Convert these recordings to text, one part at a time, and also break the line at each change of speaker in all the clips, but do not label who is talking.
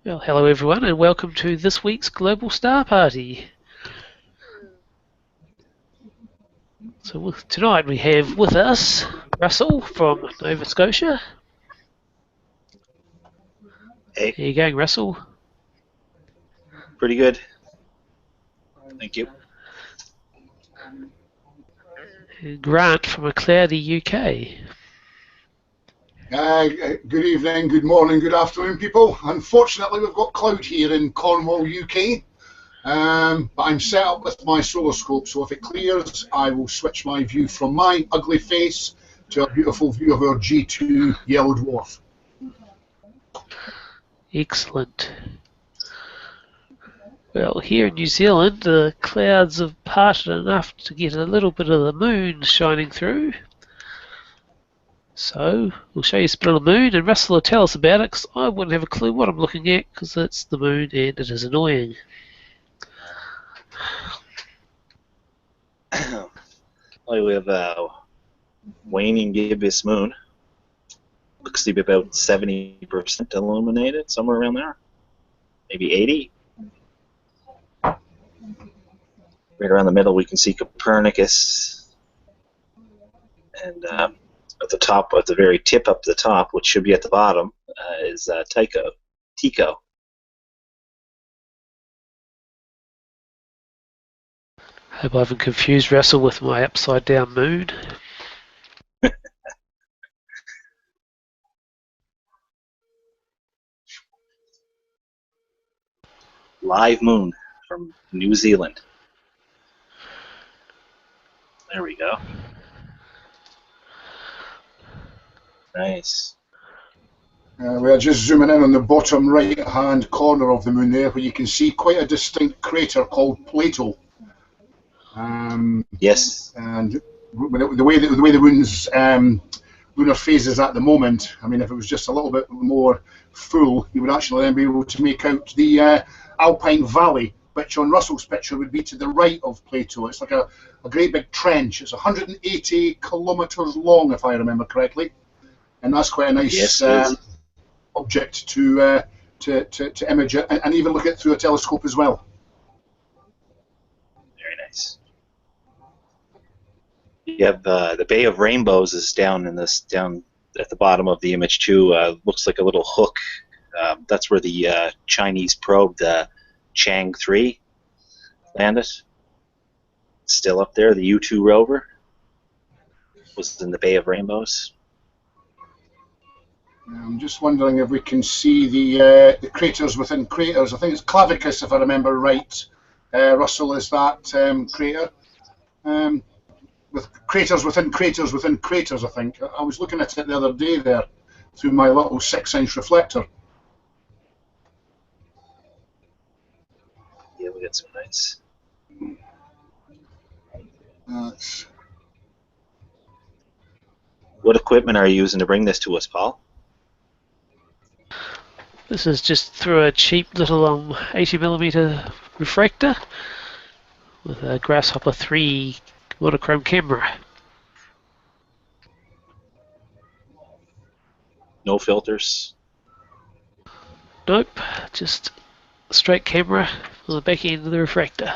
Well, hello everyone, and welcome to this week's Global Star Party. So tonight we have with us Russell from Nova Scotia.
Hey.
How you going, Russell?
Pretty good. Thank you.
And Grant from a cloudy UK.
Good evening, good morning, good afternoon, people. Unfortunately, we've got cloud here in Cornwall, UK, but I'm set up with my solar scope, so if it clears, I will switch my view from my ugly face to a beautiful view of our G2 yellow dwarf.
Excellent. Well, here in New Zealand, the clouds have parted enough to get a little bit of the moon shining through. So, we'll show you a bit of the moon, and Russell will tell us about it, because I wouldn't have a clue what I'm looking at, because it's the moon and it is annoying.
Well, we have a waning gibbous moon. Looks to be about 70% illuminated, somewhere around there. Maybe 80. Right around the middle we can see Copernicus. And at the top, at the very tip up the top, which should be at the bottom, is Tycho.
Hope I haven't confused Russell with my upside down moon.
Live moon from New Zealand. There we go. Nice.
We are just zooming in on the bottom right-hand corner of the moon there, where you can see quite a distinct crater called Plato.
Yes.
And the way the moon's lunar phase is at the moment, I mean, if it was just a little bit more full, you would actually then be able to make out the Alpine Valley, which on Russell's picture would be to the right of Plato. It's like a great big trench. It's 180 kilometres long, if I remember correctly, and that's quite a nice object to image it and even look at through a telescope as well.
Very nice. You have the Bay of Rainbows is down at the bottom of the image too. Looks like a little hook. That's where the Chinese probe, the Chang 3, landed. It's still up there. The U-2 rover was in the Bay of Rainbows.
I'm just wondering if we can see the craters within craters. I think it's Clavicus, if I remember right. Russell, is that crater? With craters within craters within craters, I think. I was looking at it the other day there through my little 6-inch reflector.
Yeah, we got some nice. What equipment are you using to bring this to us, Paul?
This is just through a cheap little 80mm refractor with a Grasshopper 3 monochrome camera.
No filters?
Nope, just a straight camera on the back end of the refractor.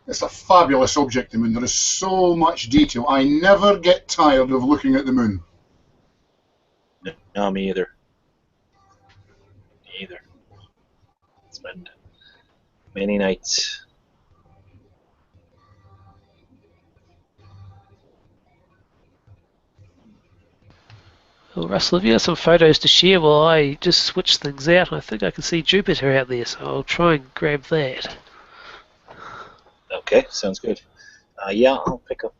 It's a fabulous object, the moon. There is so much detail. I never get tired of looking at the moon.
No, me either. Spend many nights.
Well, Russell, have you got some photos to share while I just switch things out? I think I can see Jupiter out there, so I'll try and grab that.
Okay, sounds good. Yeah, I'll pick up.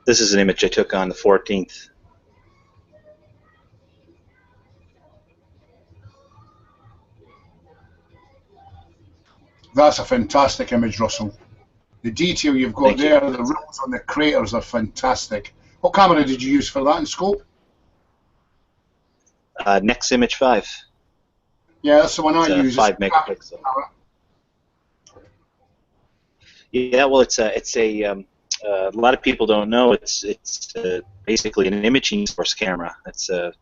This is an image I took on the 14th.
That's a fantastic image, Russell. The detail you've got there, the ripples on the craters are fantastic. What camera did you use for that in scope?
Next image 5.
Yeah, that's the one I use.
5 megapixel. Yeah, well, it's a lot of people don't know it's basically an imaging source camera. It's a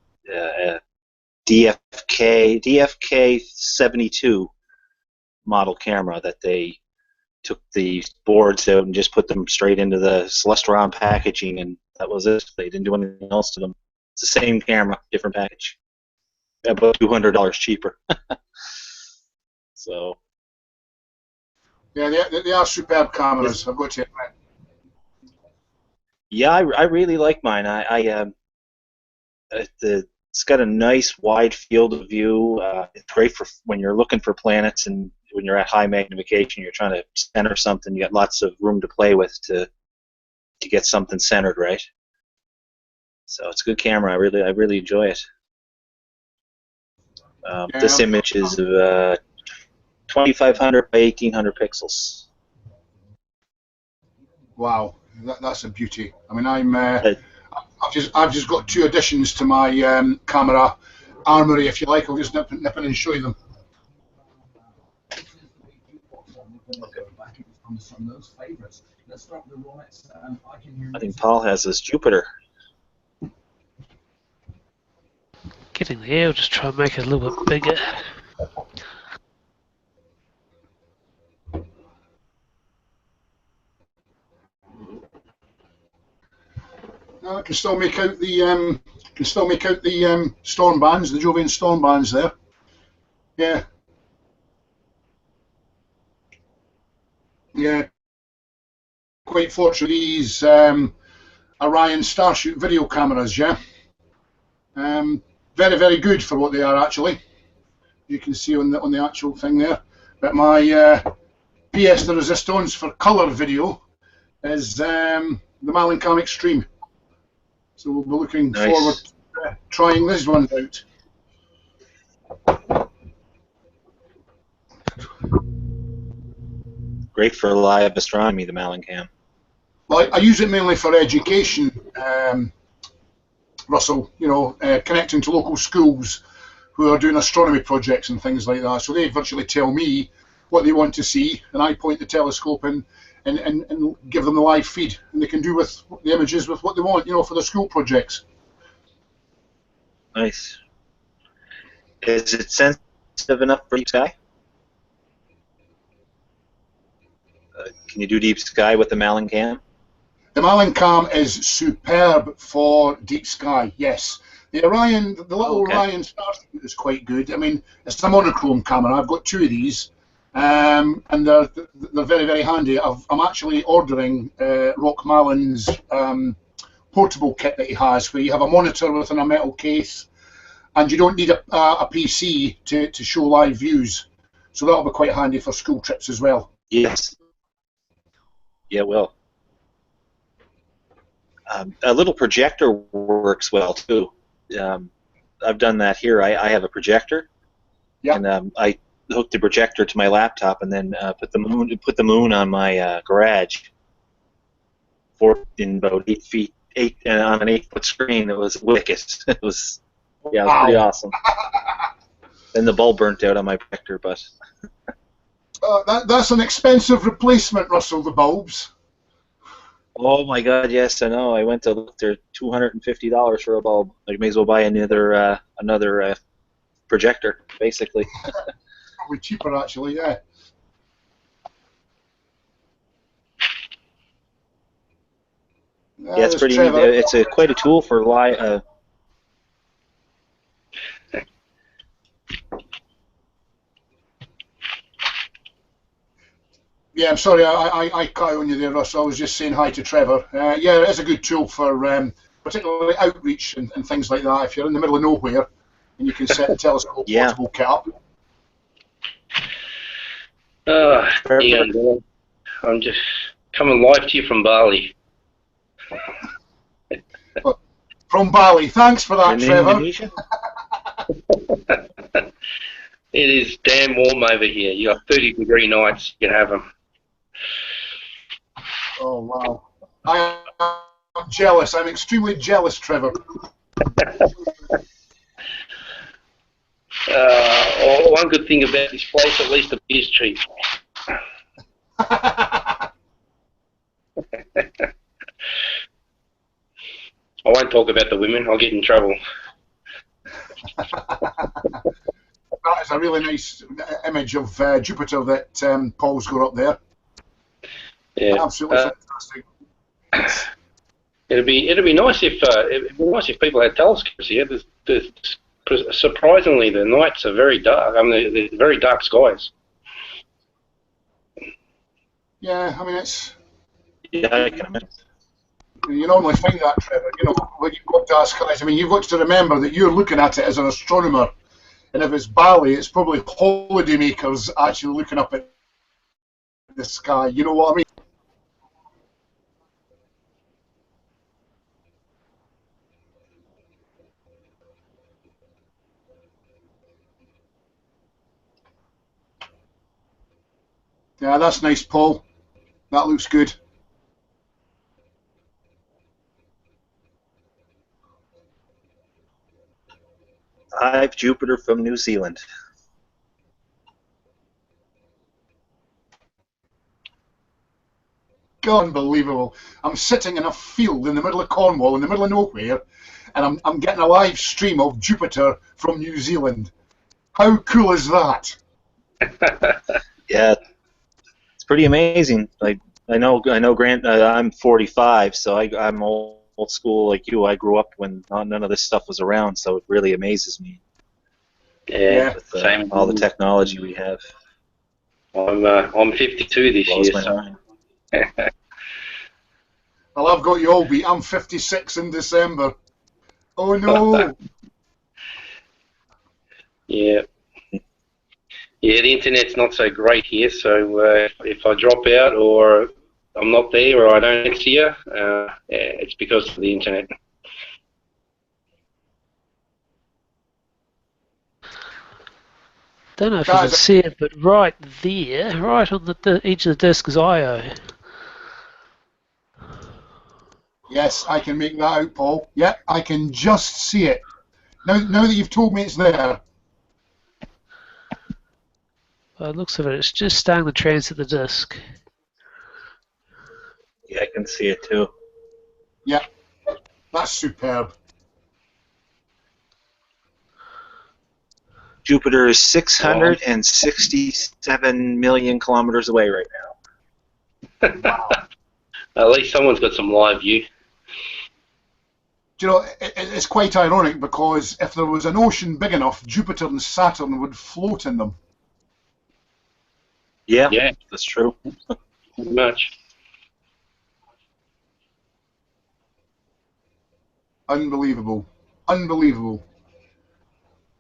DFK 72 model camera that they took the boards out and just put them straight into the Celestron packaging, and that was it. They didn't do anything else to them. It's the same camera, different package. About $200 cheaper. So.
Yeah, they are superb cameras. I've got to admit.
Yeah, I really like mine. It's got a nice wide field of view. It's great for when you're looking for planets and when you're at high magnification. You're trying to center something. You got lots of room to play with to get something centered right. So it's a good camera. I really enjoy it. This image is 2,500 by 1,800 pixels.
Wow, that's a beauty. I mean, I've just got 2 additions to my camera armory, if you like. I'll just nip in and show you them.
I think Paul has his Jupiter.
Getting there, I'll just try and make it a little bit bigger.
I can still make out the storm bands, the Jovian storm bands there. Yeah. Yeah. Quite fortunate these Orion Starshoot video cameras, yeah. Very, very good for what they are actually. You can see on the actual thing there. But my pièce de résistance for colour video is the Malincam Extreme. So we'll be looking forward to trying this one out.
Great for live astronomy, the Malincam.
Well, I use it mainly for education, Russell, you know, connecting to local schools who are doing astronomy projects and things like that. So they virtually tell me what they want to see, and I point the telescope and give them the live feed, and they can do with the images with what they want, you know, for the school projects.
Nice. Is it sensitive enough for deep sky? Can you do deep sky with the Malincam?
The Malincam is superb for deep sky, yes. The Orion, the little Orion Starshoot is quite good. I mean, it's a monochrome camera. I've got 2 of these, and they're very, very handy. I'm actually ordering Rock Malin's portable kit that he has, where you have a monitor within a metal case, and you don't need a PC to show live views. So that'll be quite handy for school trips as well.
Yes. Yeah, well. A little projector works well too. I've done that here. I have a projector, and I hooked the projector to my laptop, and then put the moon on my garage. In about 8 feet, on an 8-foot screen. It was wicked. It was pretty awesome. Then the bulb burnt out on my projector, but.
That's an expensive replacement, Russell. The bulbs.
Oh my God! Yes, I know. I went to look. They're $250 for a bulb. I may as well buy another projector, basically.
Probably cheaper, actually. Yeah.
Yeah, it's pretty. It's quite a tool for live.
Yeah, I'm sorry, I cut on you there, Russ. I was just saying hi to Trevor. Yeah, it is a good tool for particularly outreach and things like that. If you're in the middle of nowhere and you can set the telescope portable kit up.
Yeah, I'm just coming live to you from Bali.
From Bali. Thanks for that,
In
Trevor.
Indonesia?
It is damn warm over here. You got 30-degree nights. You can have them.
Oh, wow. I am jealous. I'm extremely jealous, Trevor.
One good thing about this place, at least the beer's cheap. I won't talk about the women. I'll get in trouble.
That is a really nice image of Jupiter that Paul's got up there.
Yeah,
absolutely fantastic.
It'd be nice if people had telescopes here. Surprisingly, the nights are very dark. I mean, they're very dark skies.
Yeah, I mean it's.
Yeah, I can imagine.
You normally find that, Trevor. You know, when you've got dark skies. I mean, you've got to remember that you're looking at it as an astronomer, and if it's Bali, it's probably holidaymakers actually looking up at the sky. You know what I mean? Yeah, that's nice, Paul. That looks good.
Live Jupiter from New Zealand.
Unbelievable. I'm sitting in a field in the middle of Cornwall, in the middle of nowhere, and I'm getting a live stream of Jupiter from New Zealand. How cool is that?
Yeah, it's pretty amazing. Like I know, Grant. I'm 45, so I'm old school like you. I grew up when none of this stuff was around, so it really amazes me.
Yeah,
with
same.
all the technology we have.
I'm 52 this
Blows
year.
my
So.
mind.
Well, I've got you all beat. I'm 56 in December. Oh no!
Yeah. Yeah, the internet's not so great here, so if I drop out or I'm not there or I don't next year, it's because of the internet.
Don't know if you can see it, but right there, right on the edge of the disc is Io.
Yes, I can make that out, Paul. Yeah, I can just see it. Now that you've told me it's there.
By the looks of it, it's just starting to transit the disc.
Yeah, I can see it too.
Yeah, that's superb.
Jupiter is 667 million kilometers away right now.
Wow.
At least someone's got some live view.
Do you know, it's quite ironic because if there was an ocean big enough, Jupiter and Saturn would float in them.
Yeah,
Yeah,
that's true.
pretty much.
Unbelievable. Unbelievable.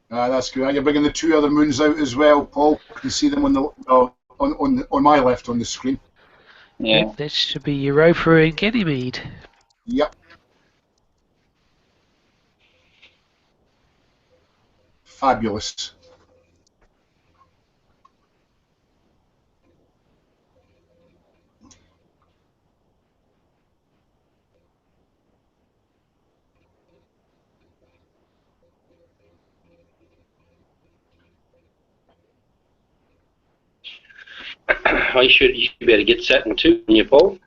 That's good. You're bringing the two other moons out as well, Paul. You can see them on the on my left on the screen.
Yeah.
Yep, that should be Europa and Ganymede.
Yep. Fabulous.
You should be able to get Saturn too in your poll.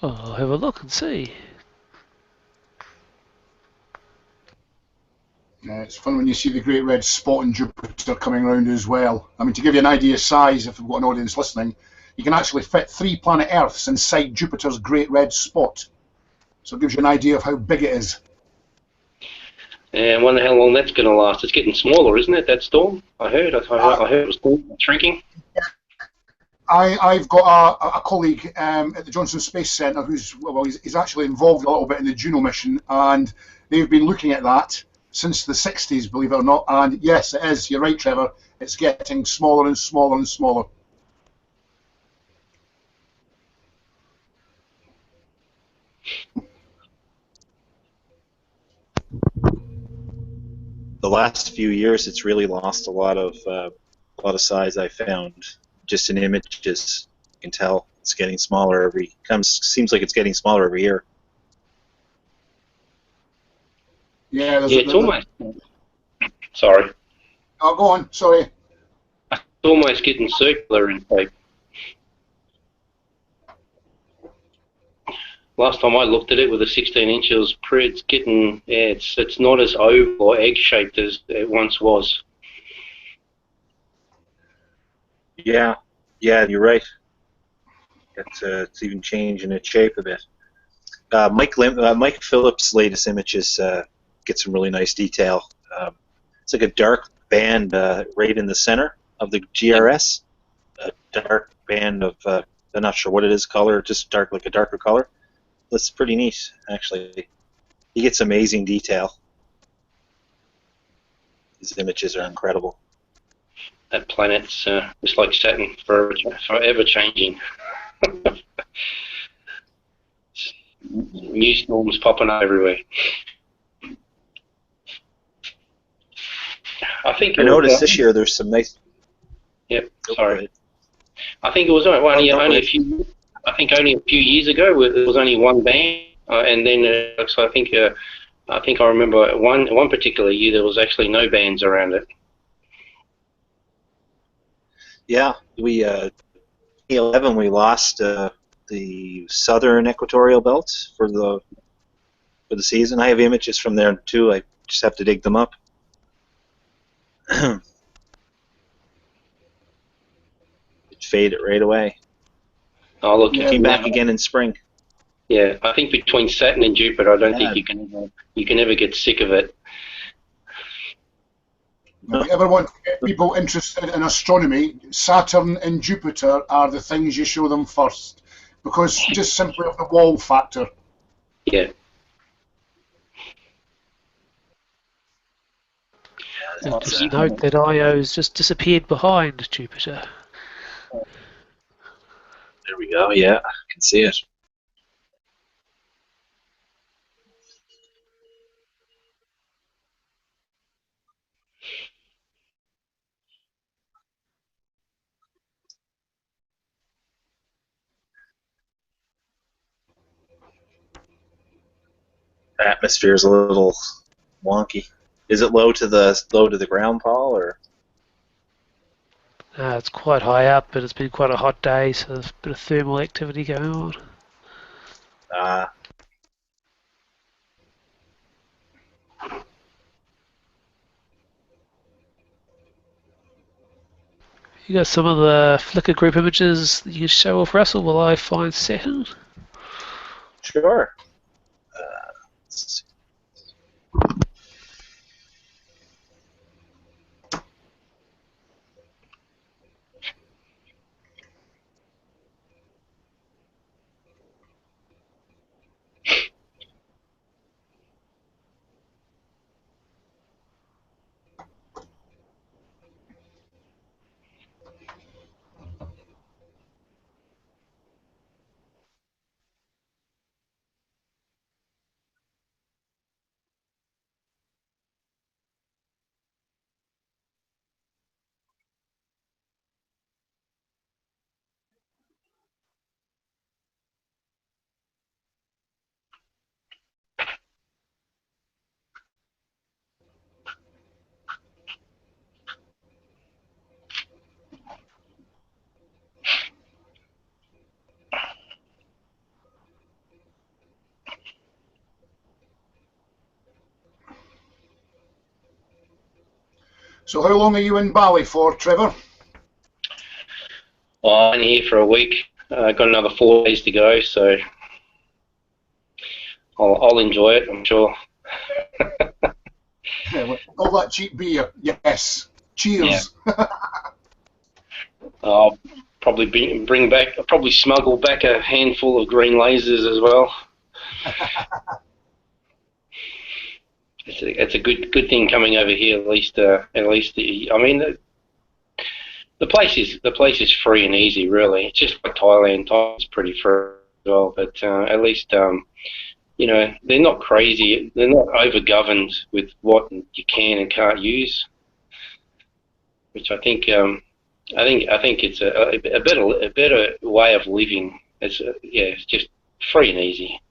Oh, I'll have a look and see.
It's fun when you see the great red spot in Jupiter coming around as well. I mean, to give you an idea of size, if we've got an audience listening, you can actually fit 3 planet Earths inside Jupiter's great red spot. So it gives you an idea of how big it is.
And I wonder how long that's going to last. It's getting smaller, isn't it, that storm? I heard it was shrinking.
I've got a colleague at the Johnson Space Centre he's actually involved a little bit in the Juno mission, and they've been looking at that since the 60s, believe it or not. And yes, it is. You're right, Trevor. It's getting smaller and smaller and smaller.
The last few years, it's really lost a lot of size. I found just in images, you can tell it's getting smaller seems like it's getting smaller every year.
Yeah,
it's almost. Sorry.
Oh, go on. Sorry.
It's almost getting circular in shape. Last time I looked at it with a 16-inch, it's getting, yeah, it's not as oval or egg-shaped as it once was.
Yeah, you're right. It's even changing its shape a bit. Mike Phillips' latest images get some really nice detail. It's like a dark band right in the center of the GRS. A dark band of, I'm not sure what it is, color, just dark, like a darker color. That's pretty neat, actually. He gets amazing detail. His images are incredible.
That planet's it's like Saturn, forever changing. New storms popping up everywhere. I
noticed this year there's some nice.
Yep. Sorry. I think it was only a few. I think only a few years ago there was only one band, and then so I think I remember one particular year there was actually no bands around it.
Yeah, we 2011 we lost the southern equatorial belt for the season. I have images from there too. I just have to dig them up. It faded right away.
Oh look,
it came back again in spring.
Yeah, I think between Saturn and Jupiter, I don't think you can ever get sick of it.
If you ever want to get people interested in astronomy, Saturn and Jupiter are the things you show them first, because just simply of the wall factor.
Yeah.
And just note that Io's just disappeared behind Jupiter.
There we go. Yeah, I can see it. Atmosphere is a little wonky. Is it low to the ground, Paul, or?
It's quite high up, but it's been quite a hot day, so there's a bit of thermal activity going on. You got some of the Flickr group images that you can show off, Russell, while I find Saturn?
Sure.
So how long are you in Bali for, Trevor?
Well, I'm here for a week. Got another 4 days to go, so I'll enjoy it, I'm sure.
All that cheap beer, yes. Cheers.
Yeah. I'll probably probably smuggle back a handful of green lasers as well. it's a good thing coming over here. At least I mean the place is free and easy. Really, it's just like Thailand. Thailand's pretty free as well, but at least you know, they're not crazy. They're not over-governed with what you can and can't use, which I think it's a better way of living. It's just free and easy.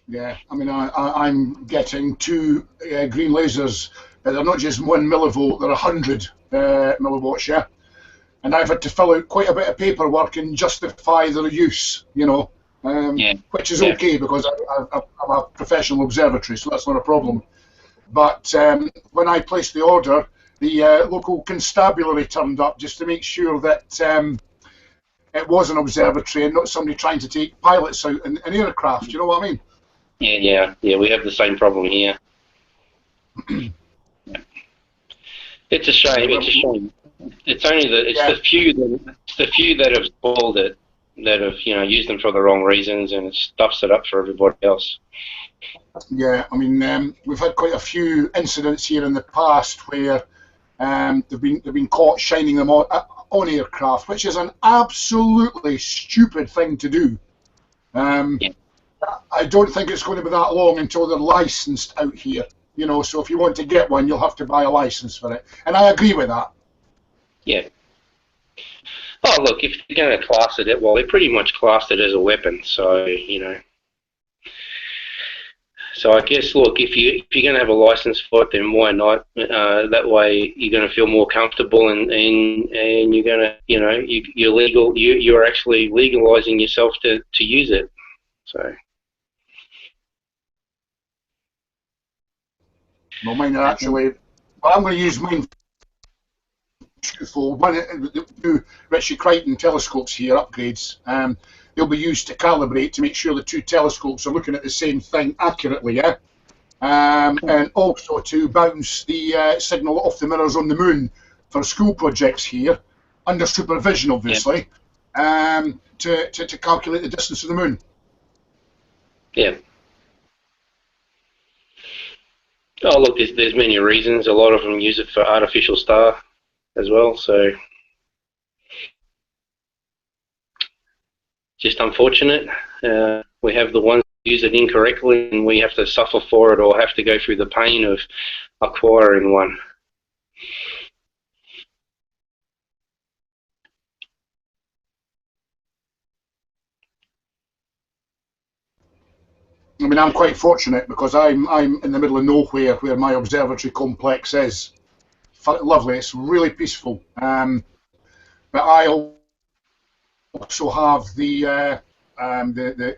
Yeah, I mean, I'm getting two green lasers, but they're not just 1 millivolt, they're 100 milliwatts, yeah. And I've had to fill out quite a bit of paperwork and justify their use, you know, which is okay because I'm a professional observatory, so that's not a problem. But when I placed the order, the local constabulary turned up just to make sure that it was an observatory and not somebody trying to take pilots out in an aircraft, you know what I mean?
Yeah. We have the same problem here. It's a shame. It's a shame. It's only the few that have spoiled it, that have used them for the wrong reasons, and it stuffs it up for everybody else.
Yeah, I mean, we've had quite a few incidents here in the past where they've been caught shining them on aircraft, which is an absolutely stupid thing to do. I don't think it's going to be that long until they're licensed out here. You know, so if you want to get one, you'll have to buy a license for it. And I agree with that.
Yeah. Oh, look, if they're going to class it, well, they pretty much classed it as a weapon, so, So I guess, look, if you're going to have a license for it, then why not? That way you're going to feel more comfortable, and you're going to, you're legal. You're actually legalizing yourself to use it. So.
Well, mine are actually. Well, I'm going to use mine for one of the new Ritchie Crichton telescopes here, upgrades. They'll be used to calibrate to make sure the two telescopes are looking at the same thing accurately, yeah? And also to bounce the signal off the mirrors on the moon for school projects here, under supervision, obviously, to calculate the distance of the moon.
Yeah. Oh, look, there's many reasons. A lot of them use it for artificial star as well, so just unfortunate. We have the ones who use it incorrectly, and we have to suffer for it or have to go through the pain of acquiring one.
I mean, I'm quite fortunate because I'm in the middle of nowhere where my observatory complex is. Lovely, it's really peaceful. But I also have the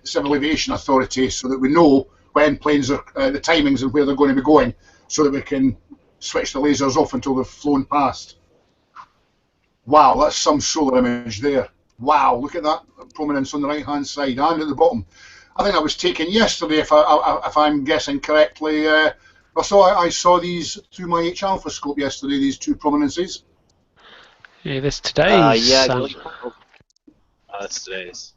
Civil Aviation Authority, so that we know when planes are the timings and where they're going to be going, so that we can switch the lasers off until they've flown past. Wow, that's some solar image there. Wow, look at that prominence on the right-hand side and at the bottom. I think that was taken yesterday, if I'm guessing correctly. I saw these through my H-alpha scope yesterday, these two prominences.
Yeah, that's today's.
That's today's.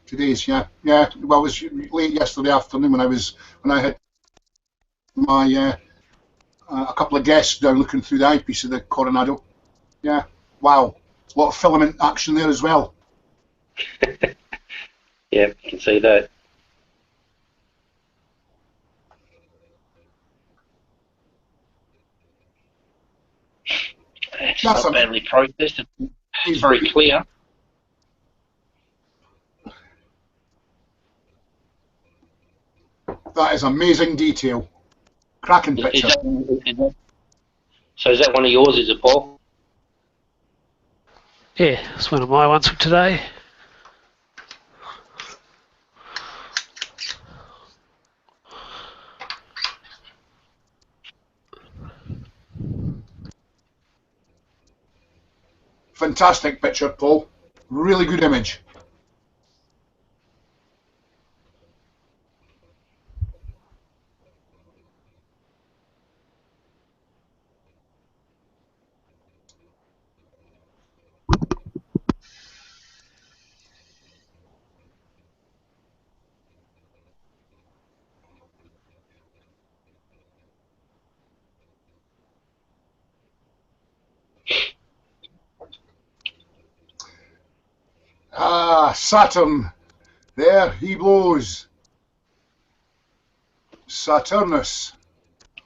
Today's, yeah. Well, it was late yesterday afternoon when I had my a couple of guests down looking through the eyepiece of the Coronado. Yeah, wow, a lot of filament action there as well.
Yeah, you can see that. It's not badly processed. It's very clear.
That is amazing detail. Cracking picture.
So is that one of yours, is it, Paul?
Yeah, it's one of my ones from today.
Fantastic picture, Paul. Really good image. Saturn. There he blows. Saturnus,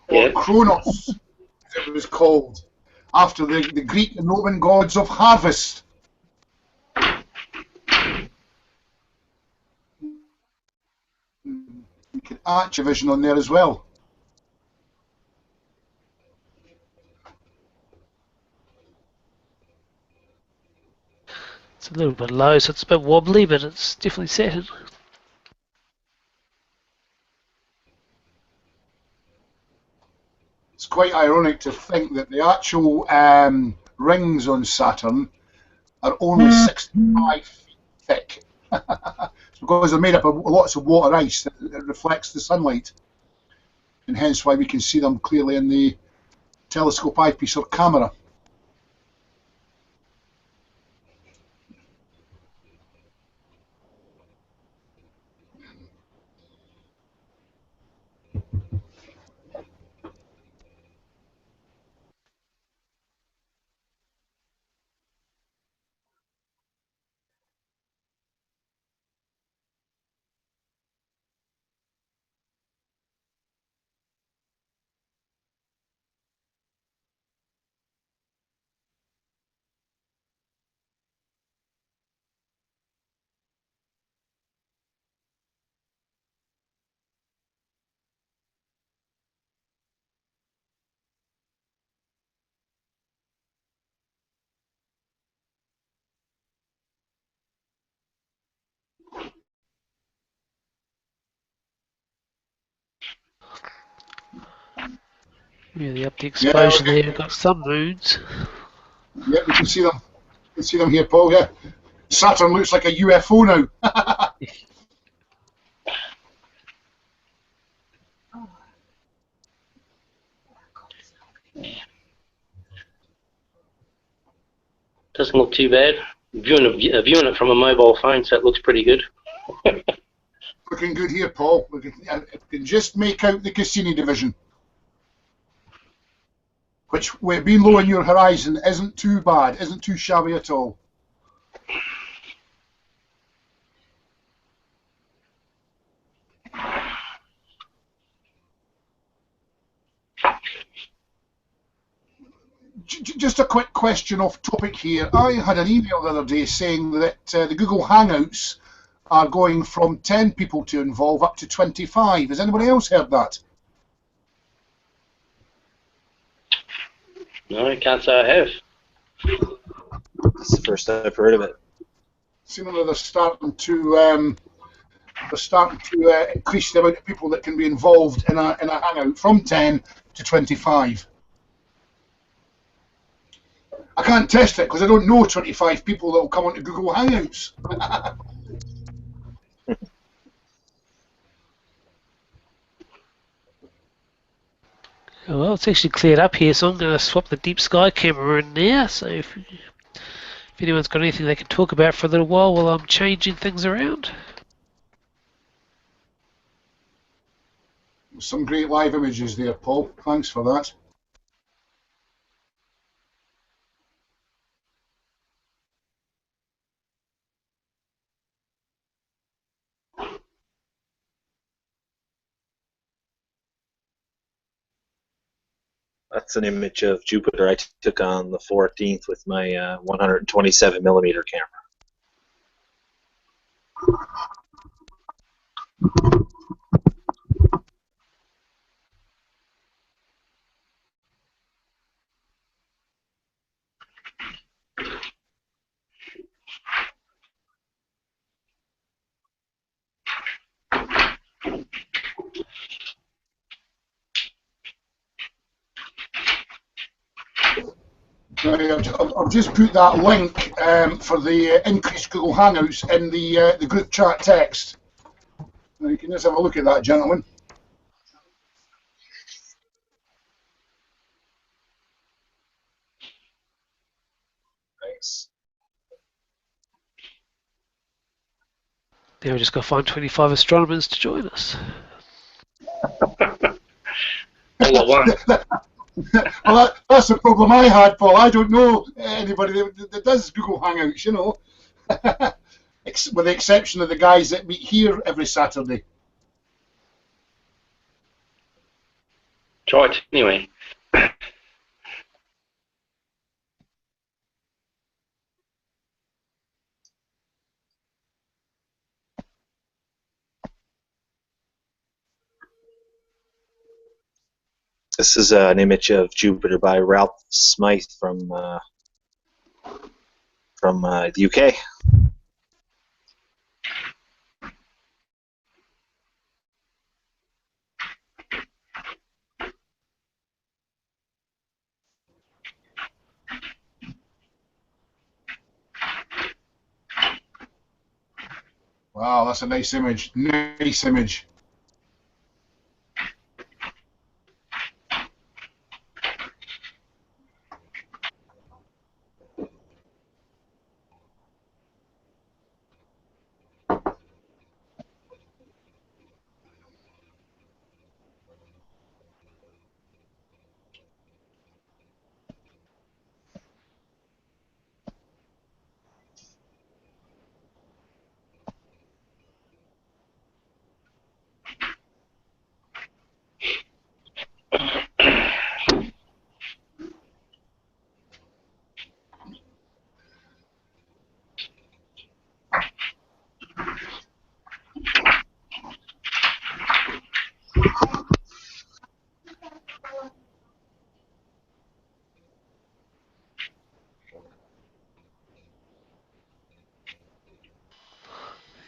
or
Yeah.
Kronos, as it was called, after the Greek and Roman gods of harvest. We can arch a vision on there as well.
It's a little bit low, so it's a bit wobbly, but it's definitely Saturn.
It's quite ironic to think that the actual rings on Saturn are only 65 feet thick. It's because they're made up of lots of water ice that reflects the sunlight, and hence why we can see them clearly in the telescope eyepiece or camera.
Really up the exposure there. We've got some moons.
Yeah, we can see them. You can see them here, Paul. Yeah, Saturn looks like a UFO now.
Doesn't look too bad. Viewing it from a mobile phone, so it looks pretty good.
Looking good here, Paul. We can just make out the Cassini division, which, being low on your horizon, isn't too bad, isn't too shabby at all. Just a quick question off topic here. I had an email the other day saying that the Google Hangouts are going from 10 people to involve up to 25. Has anybody else heard that?
No, I can't say I have.
It's the first I've heard of it.
Seemingly they're starting to increase the amount of people that can be involved in a hangout from 10 to 25. I can't test it because I don't know 25 people that will come onto Google Hangouts.
Well, it's actually cleared up here, so I'm going to swap the deep sky camera in there. So if anyone's got anything they can talk about for a little while I'm changing things around.
Some great live images there, Paul. Thanks for that.
That's an image of Jupiter I took on the 14th with my 127 millimeter camera.
I've just put that link for the increased Google Hangouts in the group chat text. Now you can just have a look at that, gentlemen.
Nice.
Now we just got to find 25 astronomers to join us.
All at once.
Well, that's the problem I had, Paul. I don't know anybody that does Google Hangouts, you know. with the exception of the guys that meet here every Saturday.
Try it anyway.
This is an image of Jupiter by Ralph Smythe from the UK.
Wow, that's a nice image. Nice image.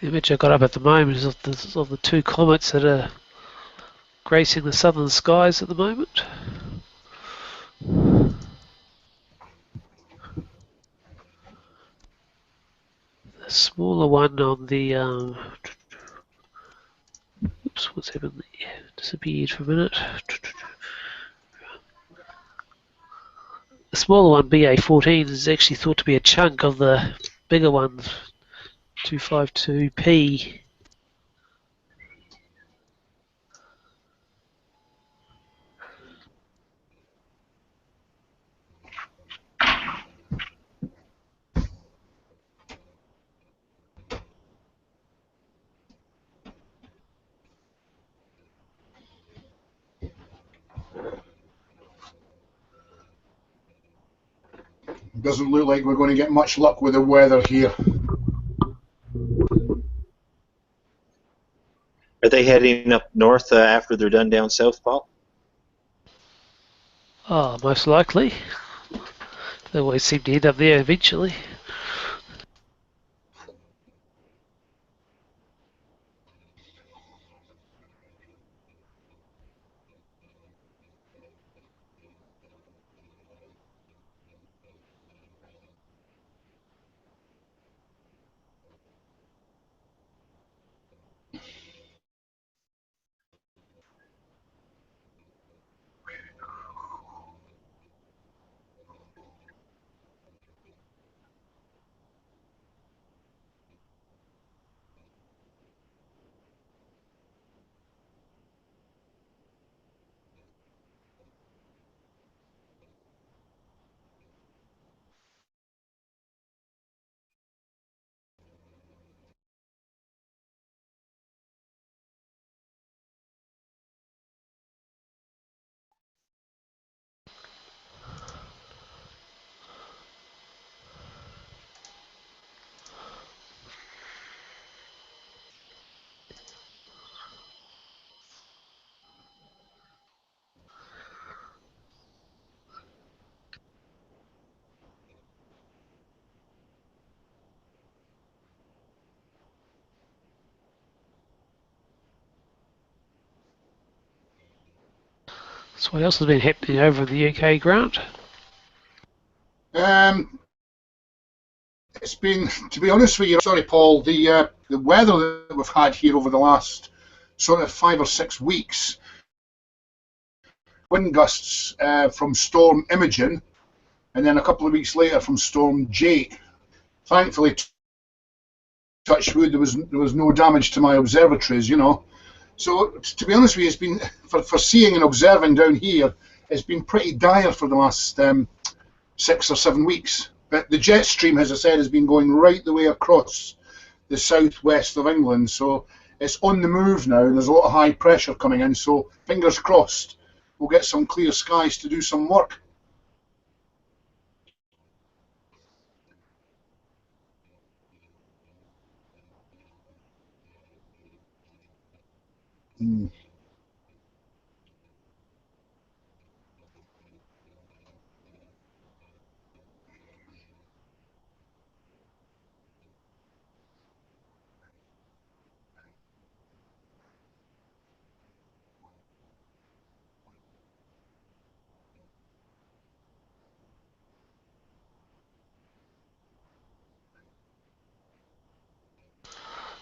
The image I got up at the moment is of the two comets that are gracing the southern skies at the moment. The smaller one on the oops, what's happened there? Disappeared for a minute. The smaller one, BA14, is actually thought to be a chunk of the bigger one, 252P.
Doesn't look like we're going to get much luck with the weather here.
Are they heading up north after they're done down south, Paul?
Oh, most likely. They always seem to end up there eventually. So what else has been happening over in the UK, Grant?
It's been, to be honest with you, sorry, Paul, the weather that we've had here over the last sort of 5 or 6 weeks, wind gusts from Storm Imogen, and then a couple of weeks later from Storm Jake. Thankfully, touch wood, there was no damage to my observatories, you know. So to be honest with you, it's been for seeing and observing down here, it's been pretty dire for the last 6 or 7 weeks. But the jet stream, as I said, has been going right the way across the southwest of England. So it's on the move now, and there's a lot of high pressure coming in. So fingers crossed, we'll get some clear skies to do some work.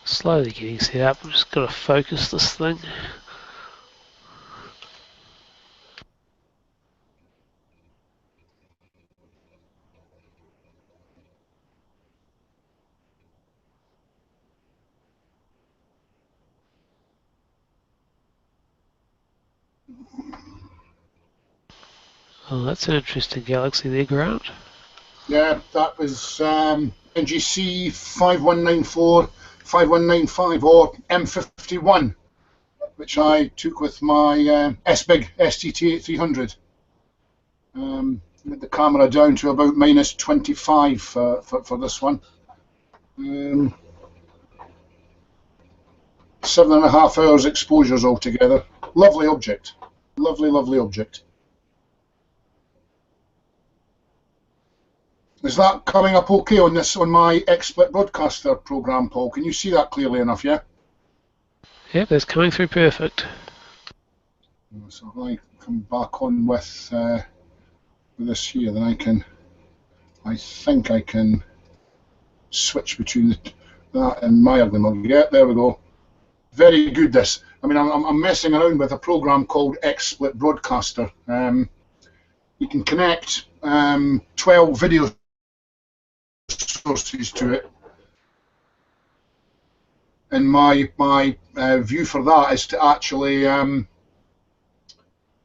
Slowly getting set up. I'm just got to focus this thing. Oh, that's an interesting galaxy there, Grant.
Yeah, that was NGC 5194, 5195, or M51, which I took with my S-Big STT-300. With the camera down to about minus 25 for this one. 7.5 hours exposures altogether. Lovely object. Lovely, lovely object. Is that coming up okay on my XSplit broadcaster program, Paul? Can you see that clearly enough, yeah?
Yep, that's coming through perfect.
So if I come back on with this here, then I think I can switch between that and my ugly mug. Yeah, there we go. Very good, this. I mean, I'm messing around with a program called XSplit Broadcaster. You can connect 12 video sources to it. And my view for that is to actually, when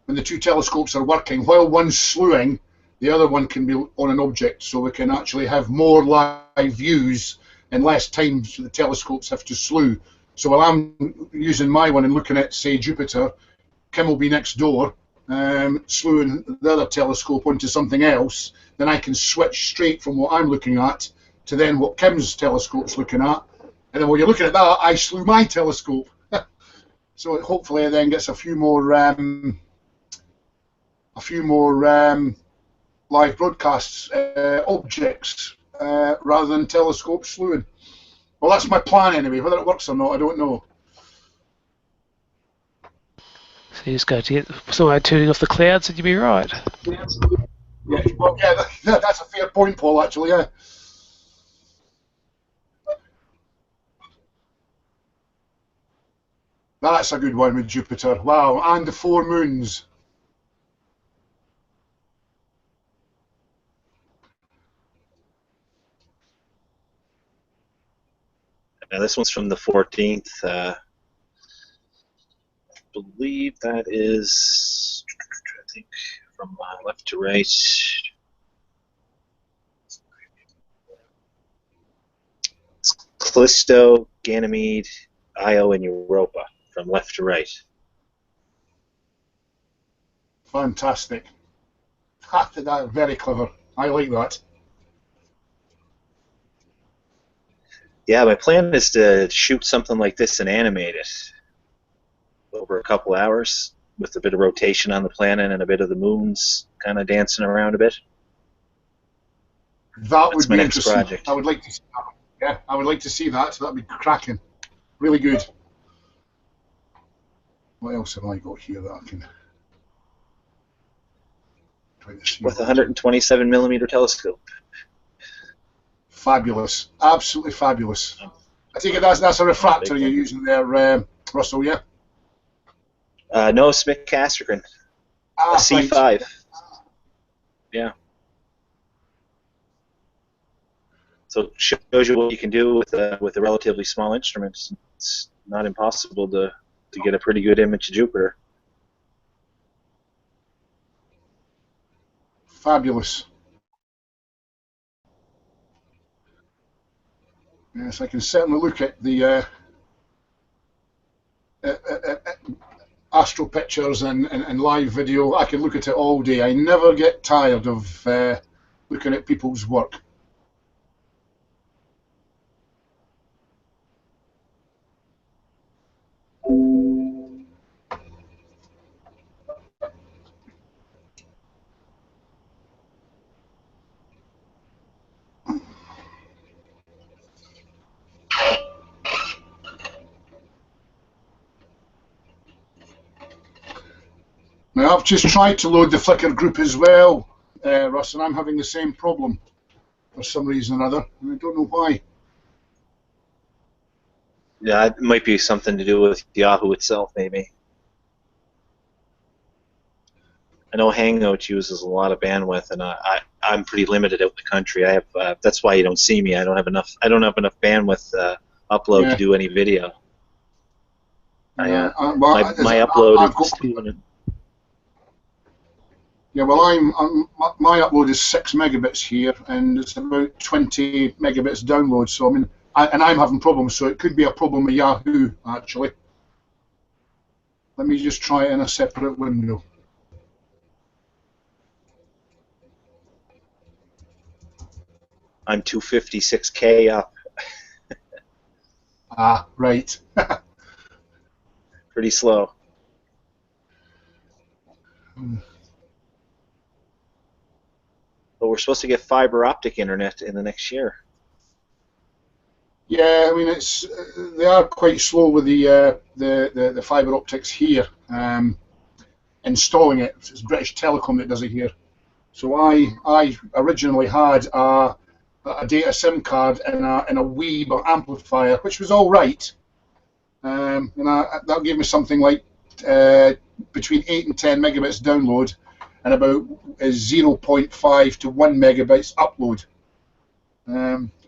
the two telescopes are working, while one's slewing, the other one can be on an object, so we can actually have more live views in less time so the telescopes have to slew. So while I'm using my one and looking at, say, Jupiter, Kim will be next door, slewing the other telescope onto something else, then I can switch straight from what I'm looking at to then what Kim's telescope's looking at. And then while you're looking at that, I slew my telescope. So hopefully it then gets a few more live broadcasts, objects, rather than telescope slewing. Well, that's my plan anyway. Whether it works or not, I don't know.
So you just got to get somewhere tuning off the clouds and you'll be right.
Yeah, well, yeah, that's a fair point, Paul, actually, yeah. That's a good one with Jupiter. Wow, and the 4 moons.
Now this one's from the 14th. I believe that is, I think, from left to right. It's Callisto, Ganymede, Io, and Europa, from left to right.
Fantastic. That's very clever. I like that.
Yeah, my plan is to shoot something like this and animate it over a couple hours with a bit of rotation on the planet and a bit of the moons kind of dancing around a bit.
That would
my
be
next
interesting.
project.
I would like to see that. Yeah, I would like to see that. That'd be cracking. Really good. What else have I got here that I can try to see?
With a 127 millimeter telescope.
Fabulous. Absolutely fabulous. I take it that's a refractor you're using there, Russell, yeah?
No, Smith Casterkin. A C5. Right. Yeah. So it shows you what you can do with a relatively small instrument. It's not impossible to get a pretty good image of Jupiter.
Fabulous. Yes, I can certainly look at the astro pictures and live video. I can look at it all day. I never get tired of looking at people's work. Now, I've just tried to load the Flickr group as well, Russ, and I'm having the same problem for some reason or other, and I don't know why.
Yeah, it might be something to do with Yahoo itself, maybe. I know Hangout uses a lot of bandwidth, and I'm pretty limited out in the country. I have that's why you don't see me. I don't have enough bandwidth upload to
Yeah.
do any video.
Well,
My upload
I've
is
got,
200.
yeah, well, my upload is 6 megabits here, and it's about 20 megabits download. So I mean, I'm having problems. So it could be a problem with Yahoo actually. Let me just try it in a separate window.
I'm 256K up.
Ah, right.
Pretty slow. But we're supposed to get fiber optic internet in the next year.
Yeah, I mean they are quite slow with the fibre optics here. Installing it, it's British Telecom that does it here. So I originally had a data SIM card and a Weeb amplifier, which was all right, and that gave me something like between 8 and 10 megabits download, and about 0.5 to 1 megabytes upload.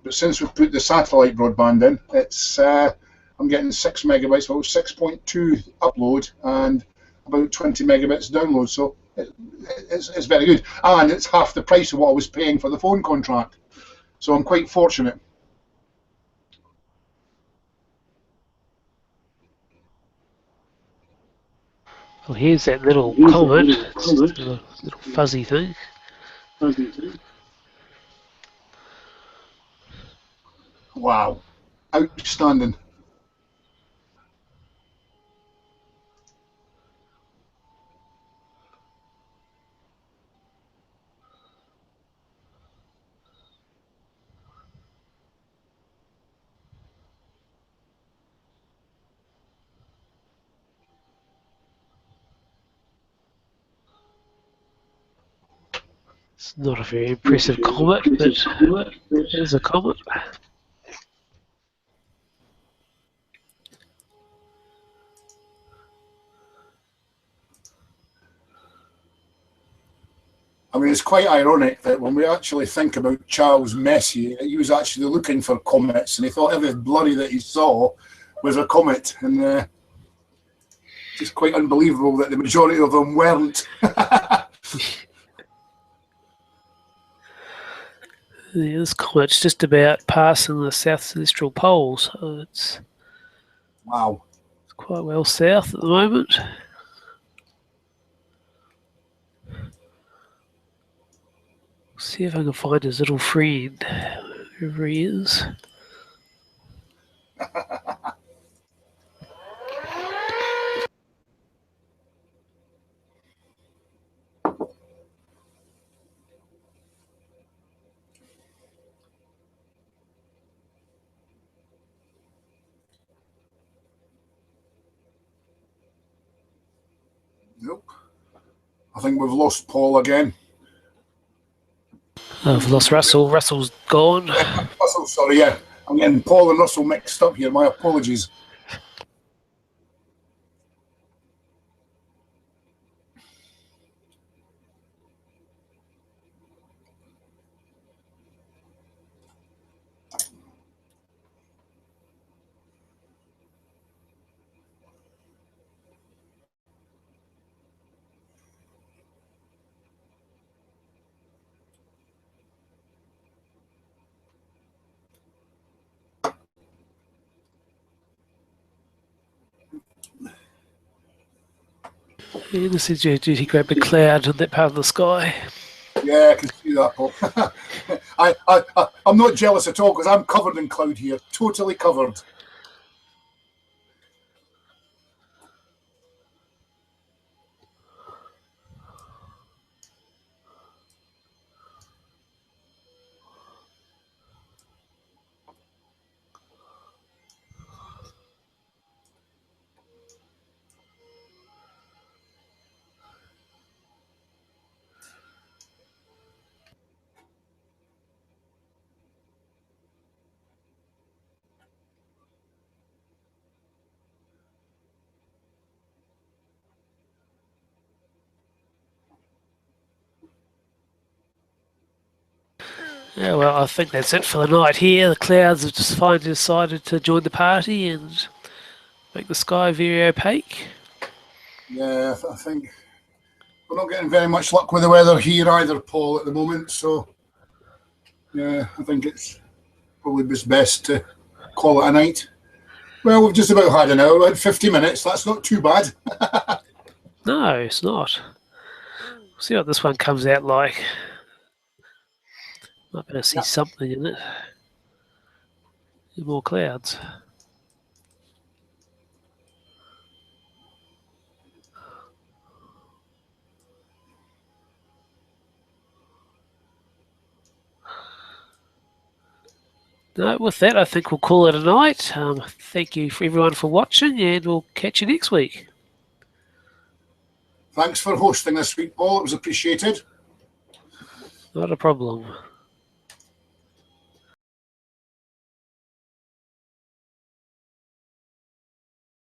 But since we've put the satellite broadband in, it's I'm getting 6 megabytes, well 6.2 upload and about 20 megabits download. So it's very good, and it's half the price of what I was paying for the phone contract. So I'm quite fortunate.
Well, here's that little comet. It's just a little fuzzy thing.
Wow, outstanding.
It's not a very impressive comet, but it is a comet.
I mean, it's quite ironic that when we actually think about Charles Messier, he was actually looking for comets, and he thought every blurry that he saw was a comet, and just quite unbelievable that the majority of them weren't.
This comet's just about passing the south celestial pole, so it's
Wow.
quite well south at the moment. See if I can find his little friend, wherever he is.
Nope. I think we've lost Paul again.
I've lost Russell. Russell's gone.
Russell, sorry, yeah. I'm getting Paul and Russell mixed up here. My apologies.
Yeah, this is due to grab a cloud on that part of the sky.
Yeah, I can see that, Paul. I'm not jealous at all because I'm covered in cloud here, totally covered.
Yeah, well, I think that's it for the night here. The clouds have just finally decided to join the party and make the sky very opaque.
Yeah, I think we're not getting very much luck with the weather here either, Paul, at the moment. So, yeah, I think it's probably best to call it a night. Well, we've just about had an hour, had 50 minutes. That's not too bad.
No, it's not. We'll see what this one comes out like. Might be able to see something in it. More clouds. No, with that, I think we'll call it a night. Thank you for everyone for watching, and we'll catch you next week.
Thanks for hosting this week, Paul. It was appreciated.
Not a problem.